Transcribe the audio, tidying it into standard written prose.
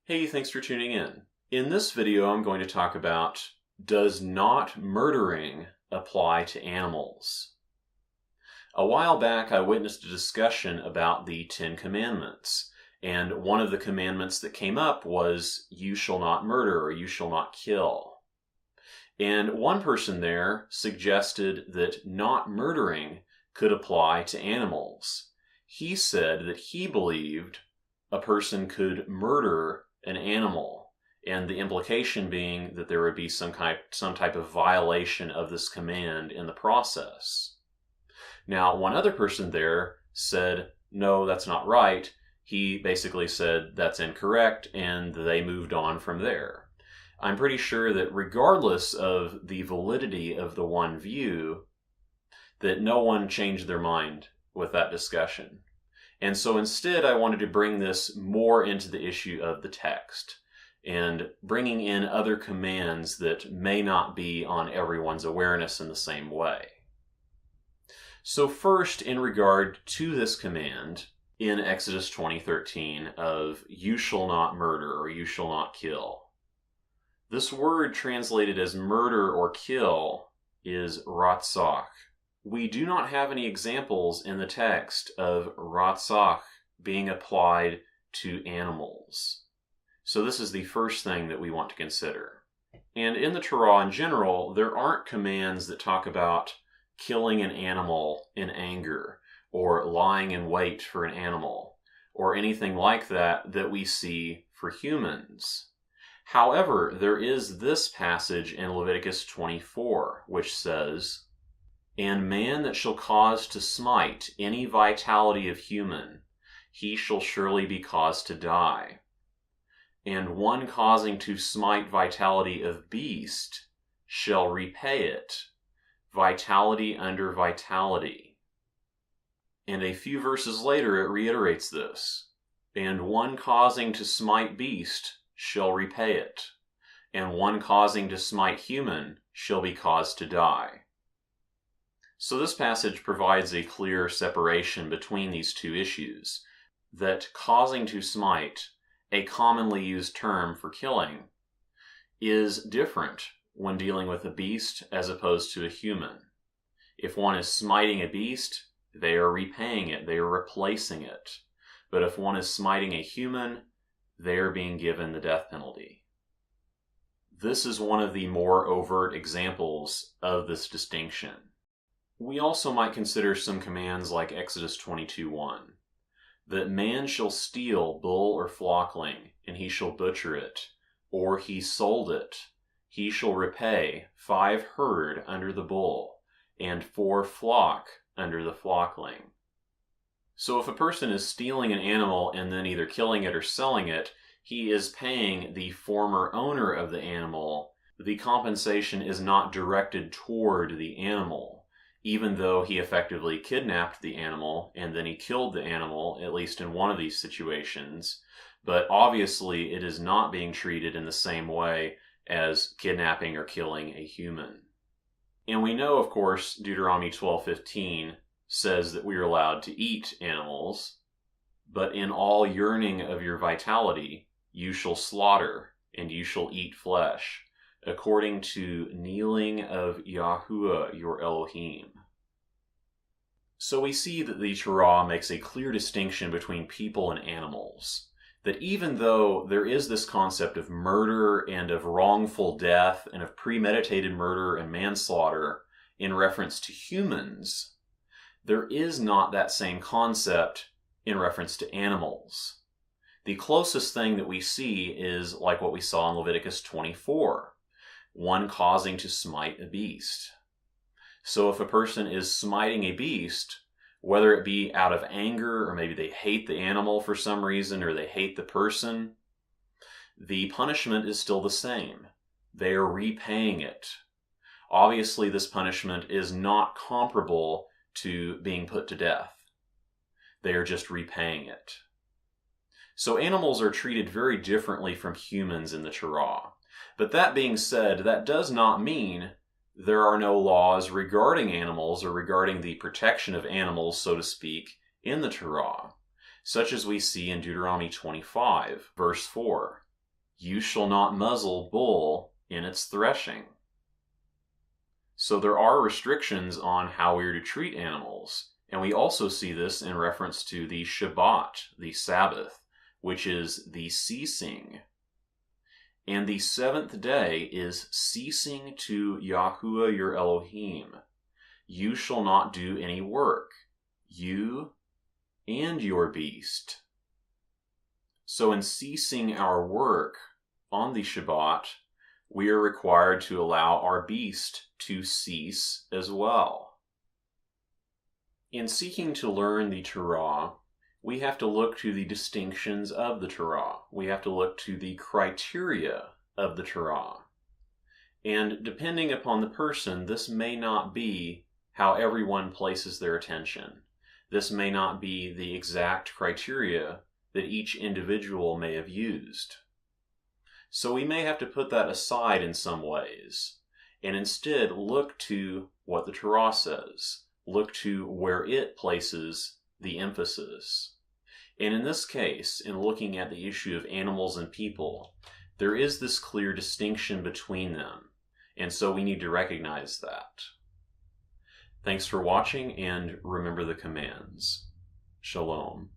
Hey, thanks for tuning in. In this video, I'm going to talk about, does not murdering apply to animals? A while back, I witnessed a discussion about the Ten Commandments, and one of the commandments that came up was, you shall not murder or you shall not kill. And one person there suggested that not murdering could apply to animals. He said that he believed a person could murder an animal, and the implication being that there would be some type of violation of this command in the process. Now, one other person there said, no, that's not right. He basically said that's incorrect, and they moved on from there. I'm pretty sure that regardless of the validity of the one view, that no one changed their mind with that discussion. And so instead, I wanted to bring this more into the issue of the text and bringing in other commands that may not be on everyone's awareness in the same way. So first, in regard to this command in Exodus 20:13 of you shall not murder or you shall not kill. This word translated as murder or kill is ratzach. We do not have any examples in the text of ratzach being applied to animals. So this is the first thing that we want to consider. And in the Torah in general, there aren't commands that talk about killing an animal in anger or lying in wait for an animal or anything like that that we see for humans. However, there is this passage in Leviticus 24, which says, and man that shall cause to smite any vitality of human, he shall surely be caused to die. And one causing to smite vitality of beast shall repay it, vitality under vitality. And a few verses later it reiterates this, and one causing to smite beast shall repay it, and one causing to smite human shall be caused to die. So this passage provides a clear separation between these two issues, that causing to smite, a commonly used term for killing, is different when dealing with a beast as opposed to a human. If one is smiting a beast, they are repaying it, they are replacing it. But if one is smiting a human, they are being given the death penalty. This is one of the more overt examples of this distinction. We also might consider some commands like Exodus 22:1, that man shall steal bull or flockling, and he shall butcher it, or he sold it. He shall repay 5 herd under the bull, and 4 flock under the flockling. So if a person is stealing an animal and then either killing it or selling it, he is paying the former owner of the animal. The compensation is not directed toward the animal, even though he effectively kidnapped the animal and then he killed the animal, at least in one of these situations. But obviously it is not being treated in the same way as kidnapping or killing a human. And we know, of course, Deuteronomy 12:15 says that we are allowed to eat animals, but in all yearning of your vitality, you shall slaughter and you shall eat flesh, according to kneeling of Yahuwah your Elohim. So we see that the Torah makes a clear distinction between people and animals. That even though there is this concept of murder and of wrongful death and of premeditated murder and manslaughter in reference to humans, there is not that same concept in reference to animals. The closest thing that we see is like what we saw in Leviticus 24. One causing to smite a beast. So if a person is smiting a beast, whether it be out of anger or maybe they hate the animal for some reason or they hate the person, the punishment is still the same. They are repaying it. Obviously, this punishment is not comparable to being put to death. They are just repaying it. So animals are treated very differently from humans in the Torah. But that being said, that does not mean there are no laws regarding animals or regarding the protection of animals, so to speak, in the Torah, such as we see in Deuteronomy 25, verse 4. You shall not muzzle bull in its threshing. So there are restrictions on how we are to treat animals. And we also see this in reference to the Shabbat, the Sabbath, which is the ceasing. And the seventh day is ceasing to Yahuwah your Elohim. You shall not do any work, you and your beast. So in ceasing our work on the Shabbat, we are required to allow our beast to cease as well. In seeking to learn the Torah, we have to look to the distinctions of the Torah. We have to look to the criteria of the Torah. And depending upon the person, this may not be how everyone places their attention. This may not be the exact criteria that each individual may have used. So we may have to put that aside in some ways, and instead look to what the Torah says. Look to where it places the emphasis. And in this case, in looking at the issue of animals and people, there is this clear distinction between them. And so we need to recognize that. Thanks for watching, and remember the commands. Shalom.